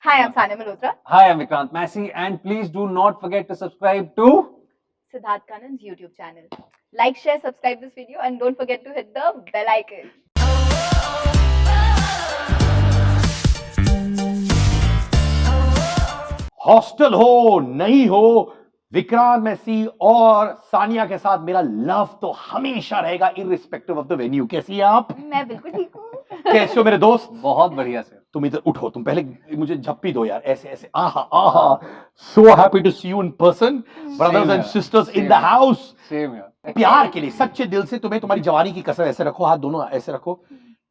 Hi, I'm Sanya Malhotra. Hi, I'm Vikrant Massey, and please do not forget to subscribe to Siddharth Kannan's YouTube channel. Like, share, subscribe this video, and don't forget to hit the bell icon. Hostel हो नहीं हो, विक्रांत मैसी और सानिया के साथ मेरा love तो हमेशा रहेगा इररिस्पेक्टिव ऑफ द वेन्यू। कैसी हैं आप? मैं बिल्कुल ठीक हूँ। कैसे हो मेरे दोस्त? बहुत बढ़िया से। तुम इधर उठो, तुम पहले मुझे झप्पी दो यार, ऐसे ऐसे। आहा आहा, so happy to see you in person, brothers and sisters in the house. Same यार। प्यार के लिए सच्चे दिल से तुम्हें तुम्हारी जवानी की कसम, ऐसे रखो हाथ दोनों, ऐसे रखो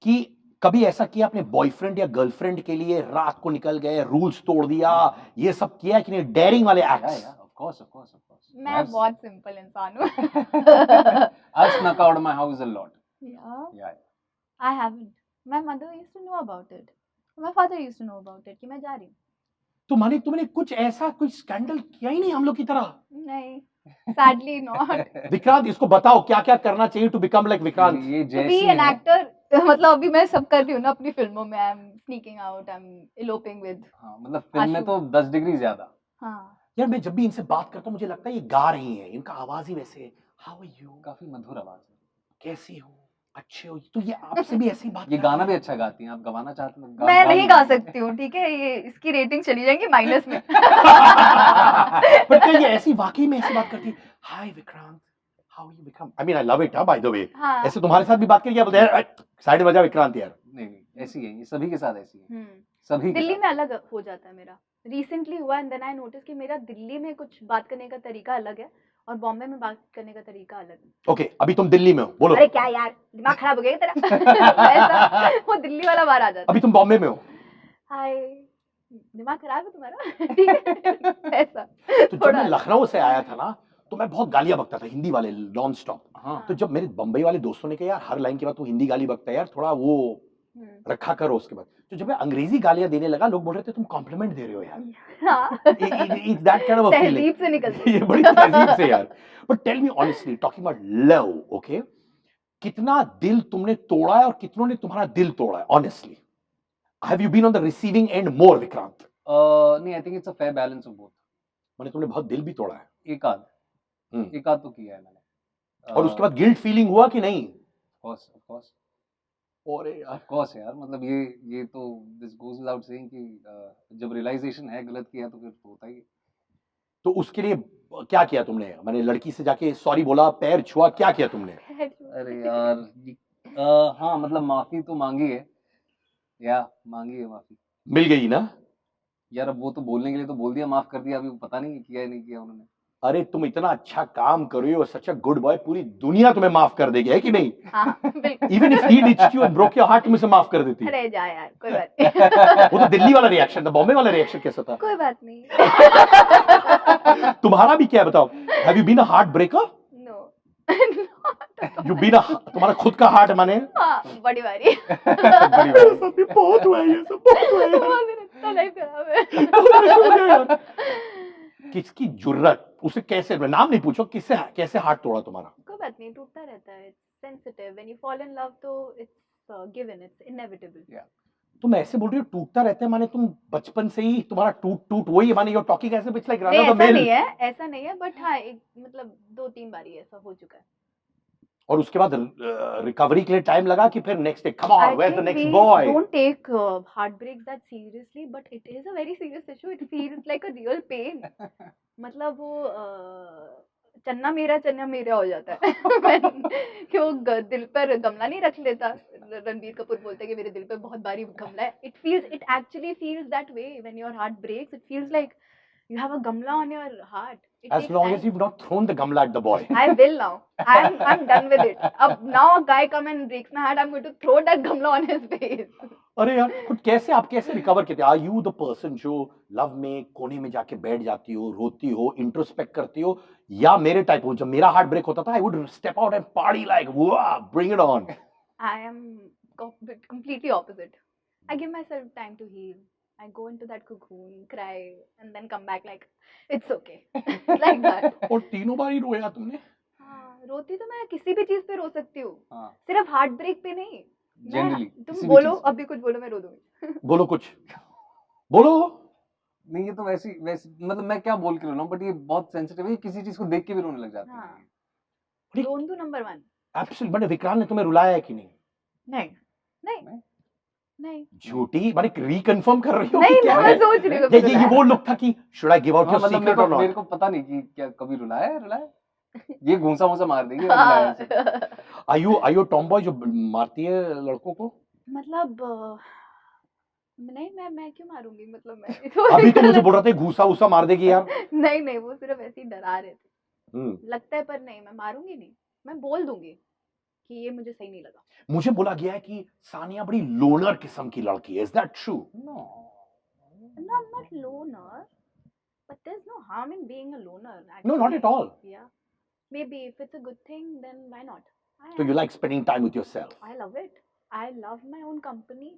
कि कभी ऐसा किया अपने बॉयफ्रेंड या गर्लफ्रेड के लिए, रात को निकल गए, रूल्स तोड़ दिया, ये सब किया कि नहीं? डेयरिंग वाले acts. Of course of course of course. मैं बहुत सिंपल इंसान हूँ। I snuck out of my house a lot. Yeah, Yeah. I haven't. My mother used to know about it. My father used to know about it कि मैं जा रही हूँ। तुमने कुछ ऐसा कोई स्कैंडल किया ही नहीं हम लोग की तरह? नहीं, sadly not. विक्रांत, इसको बताओ क्या क्या करना चाहिए टू बिकम लाइक विक्रांत। ये To जैसी be an actor, मतलब अभी मैं सब कर रही हूँ ना अपनी फिल्मों में। I'm sneaking out, I'm eloping with. हाँ, मतलब फिल्म में तो 10 डिग्री ज्यादा। हाँ। यार मैं जब भी इनसे बात करता हूँ मुझे लगता है ये गा रही हैं, इनका आवाज ही वैसे। How are you? काफी मधुर आवाज है। कैसी हो? अच्छे हो? तो ये आपसे भी ऐसी बात ये कर गाना रही भी हैं। अच्छा गाती हैं। आप गवाना चाहते हैं? मैं नहीं गा सकती हूँ, ठीक है? ये इसकी रेटिंग चली जाएगी माइनस में। पर क्या ये ऐसी वाकई में ऐसी बात करती है? Hi Vikrant, how you Vikram? I mean I love it by the way. हाँ। ऐसे तुम्हारे साथ भी बात करके क्या बोलते हैं? साइड में जा विक्रांत यार। नहीं, ऐसी है ये, सभी के साथ ऐसी है। हम्म। सभी के दिल्ली साथ। में अलग हो जाता है मेरा। रिसेंटली हुआ एंड देन आई नोटिस कि मेरा दिल्ली में कुछ बात करने का तरीका अलग है और बॉम्बे में बात करने का तरीका अलग है। ओके, अभी तुम दिल्ली में हो, बोलो। अरे क्या यार, दिमाग खराब हो गया क्या तेरा? ऐसा वो दिल्ली वाला बाहर आ जाता अभी है। तुम बॉम्बे में हो। हाय, दिमाग खराब है तुम्हारा? ठीक है, ऐसा तो जब थोड़ा मैं लखनऊ से आया था ना तो मैं बहुत गालियां बकता था, हिंदी वाले नॉन स्टॉप। हाँ। तो जब मेरे बम्बई वाले दोस्तों ने कहा यार हर लाइन के बाद तू हिंदी गाली बकता है यार, थोड़ा वो रखा करो उसके बाद। तो जब मैं अंग्रेजी गालियां देने लगा लोग बोल रहे थे तुम कॉम्प्लीमेंट दे रहे हो यार। हाँ। It's that kind of a feeling. तहजीब से निकलती ये बड़ी तहजीब से यार। But tell me honestly, talking about love, okay? कितना दिल तुमने तोड़ा है और कितनों ने तुम्हारा दिल तोड़ा है? Honestly, have you been on the receiving end more, Vikrant? नहीं, I think it's a fair balance of both. मैंने तुमने बहुत दिल भी तोड़ा है। एक आध तो किया है मैंने। और उसके बाद गिल्ट फीलिंग हुआ कि नहीं? ऑफ कोर्स अरे यार, ऑफ कोर्स यार, मतलब ये तो दिस गोज विदाउट सेइंग कि जब रियलाइजेशन है गलत किया तो फिर तो होता ही है। तो उसके लिए क्या किया तुमने? मैंने लड़की से जाके सॉरी बोला, पैर छुआ, क्या किया तुमने? अरे यार हाँ, मतलब माफी तो मांगी है या मांगी है माफी। मिल गई ना? यार अब वो तो बोलने के लिए तो बोल दिया, माफ कर दिया, अभी पता नहीं किया है नहीं किया उन्होंने। अरे तुम इतना अच्छा काम कर रही हो, सच अ गुड बॉय, पूरी दुनिया तुम्हें माफ कर देगी, है कि नहीं? हाँ, बिल्कुल। Even if he ditched you and broke your heart, तुम इसे माफ कर देती। अरे जा यार, कोई बात नहीं। वो तो दिल्ली वाला रिएक्शन था, बॉम्बे वाला रिएक्शन कैसा था? कोई बात नहीं। तुम्हारा भी क्या है बताओ? Have you been a heart breaker? No. You been a, तुम्हारा खुद का हार्ट माने? हाँ, बड़ी बारी। बड़ी बात। सब भी बहुत हुआ है, ये सब बहुत हुआ है। इतना लाइफ खराब है। किसकी जुर्रत? उसे कैसे, नाम नहीं पूछो, किससे कैसे हार्ट तोड़ा तुम्हारा? कोई बात नहीं, टूटता रहता है। It's sensitive when you fall in love, तो इट्स गिवन, इट्स इनएविटेबल। तुम ऐसे बोल रही हो टूटता रहता है, माने तुम बचपन से ही तुम्हारा टूट वही है, माने योर टॉकिंग ऐसे इट्स लाइक नहीं, रन ऑफ द ऐसा मिल। नहीं है, ऐसा नहीं है, बट हाँ एक मतलब 2-3 बारी ऐसा हो चुका है। और उसके बाद रिकवरी के लिए टाइम लगा कि फिर next day come on where the next boy? Don't take heartbreaks that seriously, but it is a very serious issue. It feels like a real pain. मतलब वो चन्ना मेरा हो जाता है। कि वो दिल पर गमला नहीं रख लेता। रणबीर कपूर बोलते हैं कि मेरे दिल पे बहुत भारी गमला है। It actually feels that way when your heart breaks. It feels like you have a gamla on your heart. It As takes long time. as you've not thrown the gamla at the boy. I will now. I'm done with it. अब now a guy come and breaks my heart, I'm going to throw that gamla on his face. अरे यार, कुछ आप कैसे recover करते? Are you the person जो love में कोने में जाके बैठ जाती हो, रोती हो, इंट्रोस्पेक्ट करती हो, या मेरे टाइप हो? जब मेरा हार्ट ब्रेक होता था I would step out and party like वाह, bring it on. I am completely opposite. I give myself time to heal. I go into that cocoon, cry, and then come back like it's okay, like that. और तीनों बार ही रोया तुमने? हाँ, रोती तो मैं किसी भी चीज पे रो सकती हूँ, हाँ। सिर्फ हार्ट ब्रेक पे नहीं। Generally, तुम किसी भी बोलो, चीज। अभी कुछ बोलो, मैं रो दूंगी। बोलो कुछ, बोलो। नहीं ये तो वैसी वैसी मतलब मैं क्या बोल के रोना हूँ, बट ये बहुत सेंसिटिव है, ये किसी चीज को देख के भी रोने लग जाते हैं। हाँ रोन टू नंबर 1 एब्सोल्युटली। बट विक्रांत ने तुम्हें रुलाया है कि नहीं? नहीं नहीं नहीं? नहीं झूठी माने रिकन्फर्म कर रही हो नहीं कि क्या मैं है? सोच रही हूँ ये वो लुक था कि शुड आई गिव आउट हाँ योर मतलब सीक्रेट और मेरे नॉट? को पता नहीं कि क्या कभी रुलाया है, रुलाया ये घूंसा मूसा मार देगी अगर रुलाया है तो। आर यू टॉम बॉय जो मारती है लड़कों को? मतलब नहीं मैं क्यों मारूंगी मतलब मैं अभी तो मुझे बोल रहा था घूसा उसा मार देगी यार। नहीं नहीं वो सिर्फ ऐसे ही डरा रहे थे हम्म। लगता है पर नहीं मैं मारूंगी नहीं मैं बोल दूंगी कि ये मुझे सही नहीं लगा मुझे बोला गया है कि सानिया बड़ी लोनर किस्म की लड़की है, is that true? No. No, I'm not loner, but there's no harm in being a loner. No, not Actually, at all. yeah. Maybe if it's a good thing, then why not? So you like spending time with yourself? I love it. I love my own company.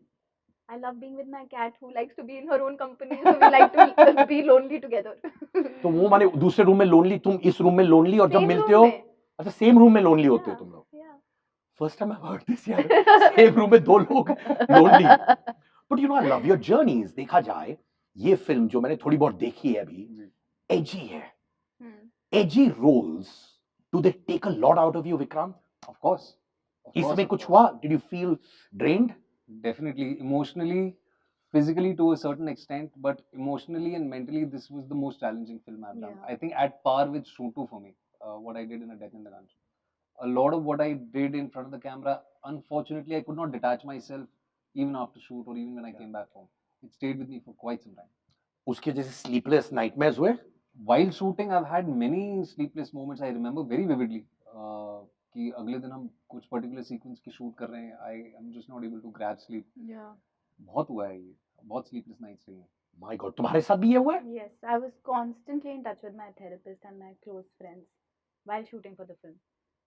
I love being with my cat who likes to be in her own company. So we like to be lonely together. तो वो माने दूसरे room में lonely, तुम इस room में lonely, और जब Same मिलते room हो में. अच्छा सेम रूम में लोनली होते हो Yeah, तुम लोग? yeah. First time I heard this यार, सेम रूम में दो लोग lonely. But you know I love your journeys. देखा जाए ये फिल्म जो मैंने थोड़ी बहुत देखी है अभी, एजी है। Edgy roles, do they take a lot out of you Vikrant? Of course. इसमें कुछ हुआ? Did you feel drained? Definitely, emotionally, physically to a certain extent, but emotionally and mentally, this was the most challenging film I've done. Yeah. I think at par with Shuntu for me, what I did in A Death in the Country. A lot of what I did in front of the camera, unfortunately, I could not detach myself even after shoot or even when I came back home. It stayed with me for quite some time. उसके जैसे sleepless nightmares हुए? While shooting, I've had many sleepless moments. I remember very vividly कि अगले दिन हम कुछ particular sequence की shoot कर रहे हैं. I am just not able to grab sleep. Yeah. बहुत हुआ है ये, बहुत sleepless nights रही हैं. माय गॉड, तुम्हारे साथ भी ये हुआ है? Yes, I was constantly in touch with my therapist and my close friends while shooting for the film.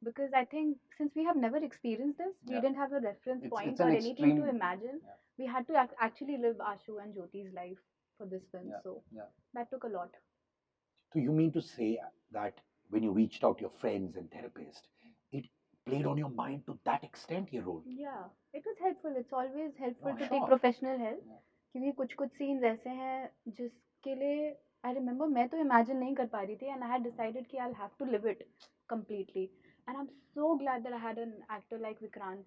Because I think since we have never experienced this, we Yeah. didn't have a reference It's point an or anything to extreme- imagine. Yeah. We had to actually live Ashu and Jyoti's life for this film. Yeah. So Yeah. that took a lot. So you mean to say that when you reached out to your friends and therapist, it played on your mind to that extent, your role? Yeah, it was helpful. It's always helpful Oh, to sure. take professional help. Yeah. क्योंकि कुछ scenes ऐसे हैं जिसके लिए I remember मैं तो imagine नहीं कर पा रही थी एंड आई हैड डिसाइडेड कि I have to live it completely. And I'm so glad that I had an actor like Vikrant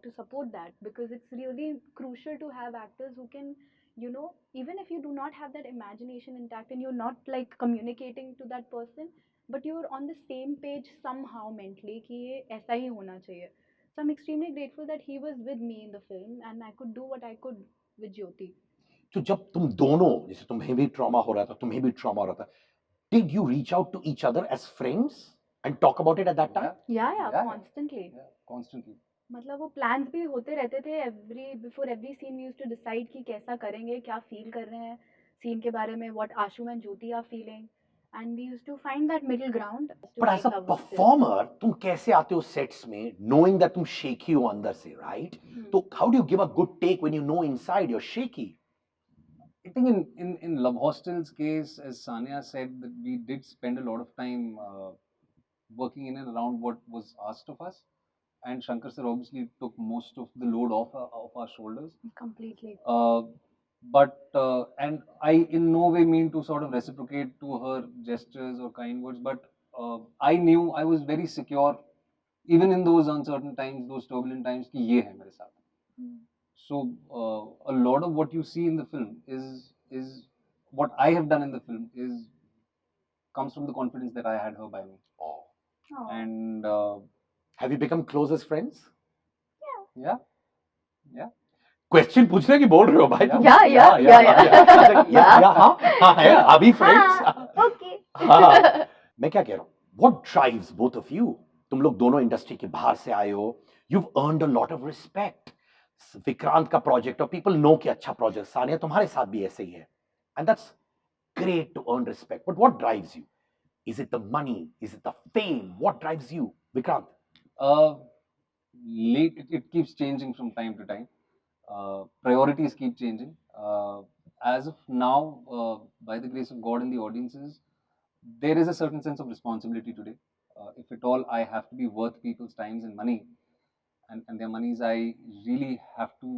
to support that, because it's really crucial to have actors who can, you know, even if you do not have that imagination intact and you're not like communicating to that person, but you're on the same page somehow mentally कि ये ऐसा ही होना चाहिए. So I'm extremely grateful that he was with me in the film and I could do what I could with Jyoti. तो जब तुम दोनों, जैसे तुम्हें भी ट्रॉमा हो रहा था, तुम्हें भी ट्रॉमा हो रहा था, did you reach out to each other as friends and talk about it at that time? Yeah, constantly. Yeah, constantly. मतलब वो प्लान्स भी होते रहते थे before every scene we used to decide कि कैसा करेंगे, क्या फील कर रहे हैं सीन के बारे में, what Ashu and Jyoti are feeling, and we used to find that middle ground. But as a performer, तुम कैसे आते हो सेट्स में knowing that तुम shaky हो अंदर से, right? तो how do you give a good take when you know inside you're shaky? I think in Love Hostel's case, as Sanya said, that we did spend a lot of time working in and around what was asked of us, and Shankar sir obviously took most of the load off our shoulders. Completely. And I in no way mean to sort of reciprocate to her gestures or kind words, but I knew I was very secure, even in those uncertain times, those turbulent times, कि ये है मेरे साथ. So a lot of what you see in the film is what I have done in the film is comes from the confidence that I had her by me. Oh. And Have you become close as friends? yeah. Question पूछ रहे कि बोल रहे हो भाई तुम? या हाँ है अभी फ्रेंड्स. ओके. मैं क्या कह रहा हूँ, what drives both of you? तुम लोग दोनों इंडस्ट्री के बाहर से आए हो, you've earned a lot of respect. Vikrant का प्रोजेक्ट और पीपल नो कि अच्छा प्रोजेक्ट, सानिया तुम्हारे साथ भी ऐसे ही है, and that's great to earn respect. But what drives you? Is it the money? Is it the fame? What drives you Vikrant? It keeps changing from time to time. Priorities keep changing. As of now, by the grace of God and the audiences, there is a certain sense of responsibility today. If at all I have to be worth people's times and money, and their monies, I really have to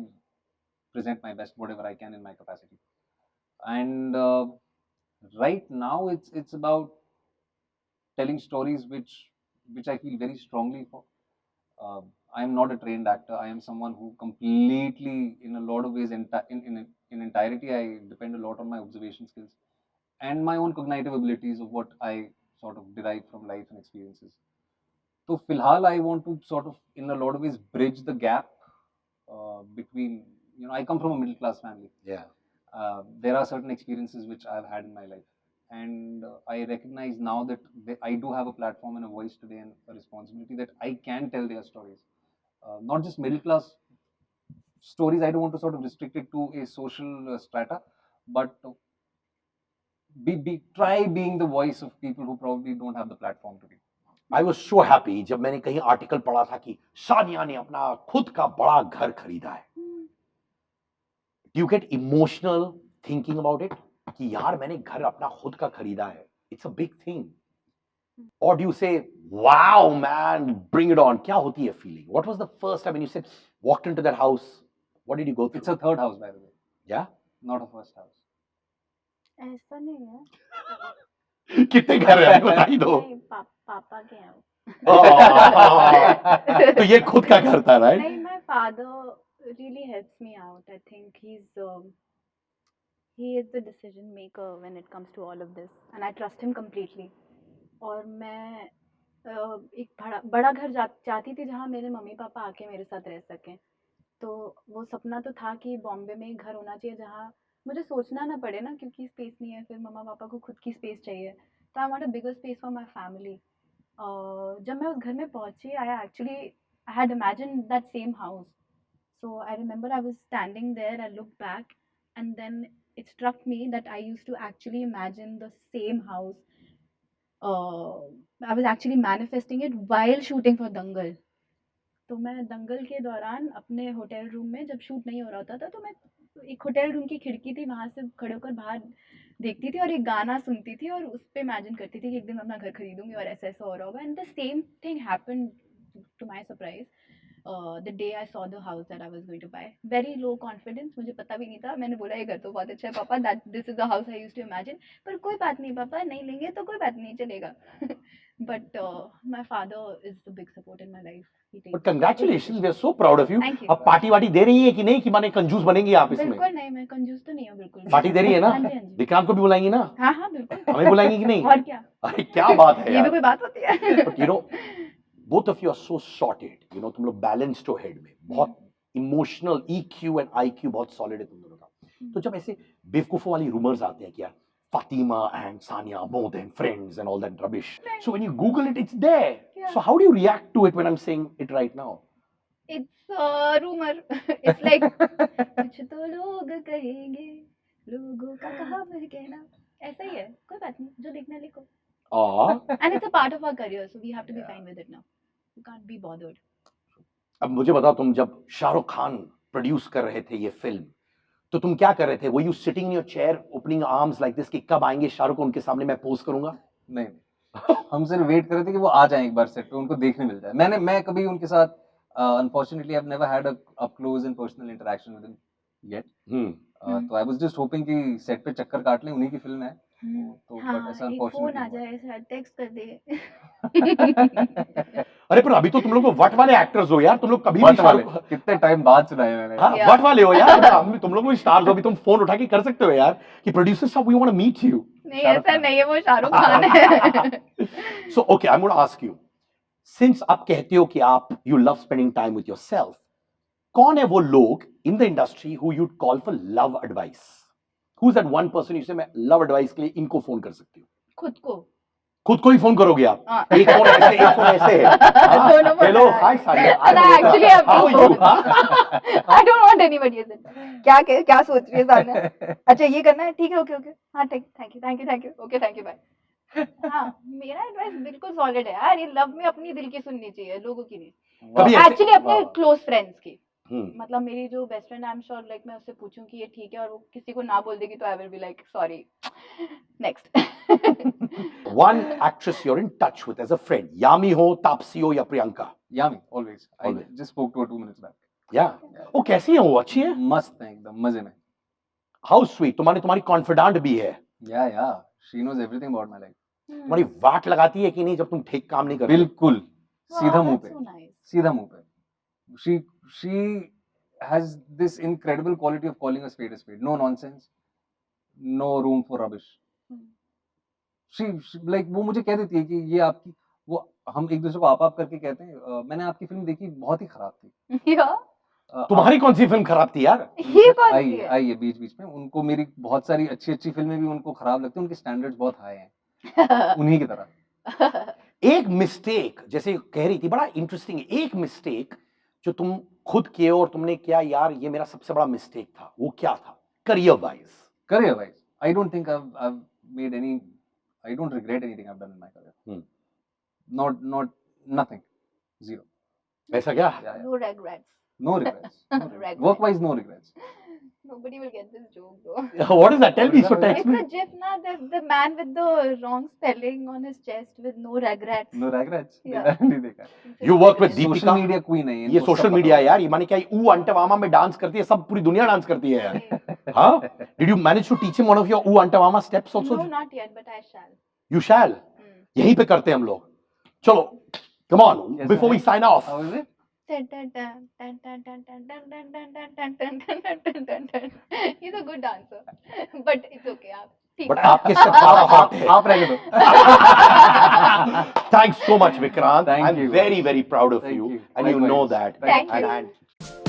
present my best, whatever I can in my capacity. And right now it's about telling stories which I feel very strongly for. uh, I am not a trained actor. I am someone who completely, in a lot of ways, in entirety, I depend a lot on my observation skills and my own cognitive abilities of what I sort of derive from life and experiences. So, filhal, I want to sort of, in a lot of ways, bridge the gap between, I come from a middle class family. Yeah. There are certain experiences which I've had in my life. And I recognize now that I do have a platform and a voice today and a responsibility that I can tell their stories. Not just middle class stories. I don't want to sort of restrict it to a social strata, but try being the voice of people who probably don't have the platform to be. I was so happy जब मैंने कहीं article पढ़ा था कि सानिया ने अपना खुद का बड़ा घर खरीदा है. Do you get emotional thinking about it? कि यार मैंने घर अपना खुद का खरीदा है. It's a big thing. Or do you say, wow, man, bring it on? क्या होती है feeling? What was the first time when you said walked into that house? What did you go through? It's a third house, by the way. Yeah? Not a first house. ऐसा नहीं है. कितने घर हैं बताइए दो. नहीं, पापा के हैं. तो ये खुद का घर था, right? नहीं, my father really helps me out. I think he is the decision maker when it comes to all of this, and I trust him completely. और मैं एक बड़ा घर चाहती थी जहाँ मेरे मम्मी पापा आके मेरे साथ रह सकें. तो वो सपना तो था कि बॉम्बे में एक घर होना चाहिए जहाँ मुझे सोचना ना पड़े ना, क्योंकि स्पेस नहीं है, फिर मम्मा पापा को खुद की स्पेस चाहिए. तो I want a bigger space for my family. जब मैं उस घर में पहुंची, I had imagined that same house. So I remember I was standing there, I looked back, and then it struck me that I used to actually imagine the same house. I was actually manifesting it while shooting for Dangal. तो मैं दंगल के दौरान अपने hotel room में, जब shoot नहीं हो रहा होता था, तो मैं एक होटल रूम की खिड़की थी, वहाँ से खड़े होकर बाहर देखती थी और एक गाना सुनती थी और उस पर इमेजिन करती थी कि एक दिन मैं अपना घर खरीदूंगी और ऐसा ऐसा हो रहा होगा. And the same thing happened to my surprise. The day I saw the house that I was going to buy. Very low confidence, मुझे पता भी नहीं था. मैंने बोला ये घर तो बहुत अच्छा है पापा, that this is the house I used to imagine. पर कोई बात नहीं पापा, नहीं लेंगे तो कोई बात नहीं, चलेगा. But my father is the big support in my life. But congratulations, we are so proud of you. Thank you. अब पार्टी वाटी दे रही है कि नहीं, कि माने कंजूस बनेंगी आप इसमें? बिल्कुल नहीं, मैं कंजूस तो नहीं हूँ बिल्कुल. पार्टी दे रही है ना? हाँ जी, हाँ जी. विक्रांत को भी बुलाएंगी ना? हाँ हाँ बिल्कुल. हमें बुलाएंगी कि नहीं? और क्या? अरे क्या बात है ये यार. भी कोई बात होती है? But you know, both of you are so sorted. You know, तुम लोग balanced हो head में. बहुत emotional EQ and IQ बहुत solid है तुम दोनों का. तो जब ऐसे बेवकूफों वाली rumors आते हैं कि यार Fatima and Sanya more than friends and all that rubbish. So when you Google it, it's there. Yeah. So how do you react to it when I'm saying it right now? It's a rumor. It's like कुछ तो लोग कहेंगे, लोगों का कहा फिर कहना. ऐसा ही है, कोई बात नहीं, जो देखना लिखो. And it's a part of our career, so we have to be fine with it now. You can't be bothered. अब मुझे बताओ, तुम जब शाहरुख खान प्रोड्यूस कर रहे थे ये फिल्म, तो तुम क्या कर रहे थे? Were you sitting in your chair, opening arms like this कि कब आएंगे शाहरुख, उनके सामने मैं पोज करूंगा? नहीं, हम सिर्फ वेट कर रहे थे कि वो आ जाएं एक बार सेट पे, उनको देखने मिल जाए. मैं कभी उनके साथ unfortunately I've never had a up close and personal interaction with him yet. तो I was just hoping कि सेट पे चक्कर काट लें, उन्हीं की फिल्म है. तो but ऐसा एक फोन आ unfortunately जाए, ऐसा टेक्स्ट कर दे. अरे पर अभी तो तुम लोग वट वाले एक्टर्स हो यार, तुम लोग कभी भी वट वाले शाहरुख, कितने टाइम बाद सुनाए मैंने. हाँ Yeah. वट वाले हो यार. तुम लोग भी स्टार्स हो, अभी तुम फोन उठा के कर सकते हो यार कि प्रोड्यूसर साहब we want to meet you. नहीं ऐसा नहीं है, वो शाहरुख खान है. So okay, I'm going to ask you, since आप कहते हो कि आप you love spending time with yourself, कौन है वो लोग in the industry who you'd call for love advice? Who's that one person you say मैं love advice के लिए इनको फोन कर सकती हूँ? खुद को ही फोन करोगे आप? हाँ. एक फोन ऐसे है. दोनों फोन हेलो, लगा हाय है. Sania, And I actually have how are two you? phones. I don't want anybody else. क्या सोच रही है सानिया? अच्छा ये करना है, ठीक है, ओके हाँ ठीक, thank you okay thank you bye. हाँ, मेरा एडवाइस बिल्कुल सॉलिड है यार. ये लव में अपनी दिल की सुननी चाहिए, लोगों की नहीं. कभी ऐसे- एक्चुअली अपने क्लोज फ्रेंड्स की. हम्म. मतलब मेरी जो best friend, I am sure like मैं उससे पूछूं कि ये ठीक है और वो किसी को ना बोल देगी तो I will be like sorry, next. One actress you're in touch with as a friend, Yami हो, तापसी हो या Priyanka? Yami, always. I Always. just spoke to her 2 minutes back. Yeah. वो कैसी है वो? अच्छी है? मस्त है एकदम, मजे में. हाउ स्वीट, तुम्हारी कॉन्फिडेंट भी है, Yeah. She knows everything about my life. तुम्हारी वाट लगाती है कि नहीं जब तुम ठीक काम नहीं करते? बिल्कुल सीधा मुंह पे, So nice. सीधा मुंह पे. She has this incredible quality of calling a spade a spade. No nonsense, no room for rubbish. She like वो मुझे कह देती है कि ये आपकी, वो हम एक दूसरे को आप करके कहते हैं, मैंने आपकी फिल्म देखी, बहुत ही खराब थी. Yeah. तुम्हारी कौन सी फिल्म खराब थी यार? ये कौन सी आई है? आई है बीच बीच में. उनको मेरी बहुत सारी अच्छी फिल्में भी उनको खराब लगती हैं. उनके स्टैंडर्ड्स बहुत हाई हैं उन्हीं की तरह. एक मिस्टेक जैसे कह रही थी, बड़ा इंटरेस्टिंग है, एक मिस्टेक जो तुम खुद किए और तुमने किया यार ये मेरा सबसे बड़ा मिस्टेक था, वो क्या था career wise? I don't think I've made any. I don't regret anything I've done in my career. Not nothing. Zero. ऐसा क्या? Yeah. No regrets. No regrets. Regrets. Work-wise, no regrets. Nobody will get this joke though. What is that? Tell me. So It's text It's me. a gif, na, the man with the wrong spelling on his chest with no regrets. No regrets. Yeah. नहीं देखा. You work with Social Deepika. media queen है ये social media है यार, ये माने क्या ऊ अंटवामा में डांस करती है, सब पूरी दुनिया डांस करती है यार. हाँ? Did you manage to teach him one of your ऊ अंटवामा steps also? No, not yet, but I shall. You shall. यहीं पे करते हैं हम लोग. चलो, come on. Yes, Before we sign off. How is it? He's a good dancer, but it's okay. ठीक But है. आपके steps ज़्यादा hot है. आप रह दो. Thanks so much, Vikrant. Thank I'm you. very, very proud of Thank you. you. And you Likewise. know that. Thank you. And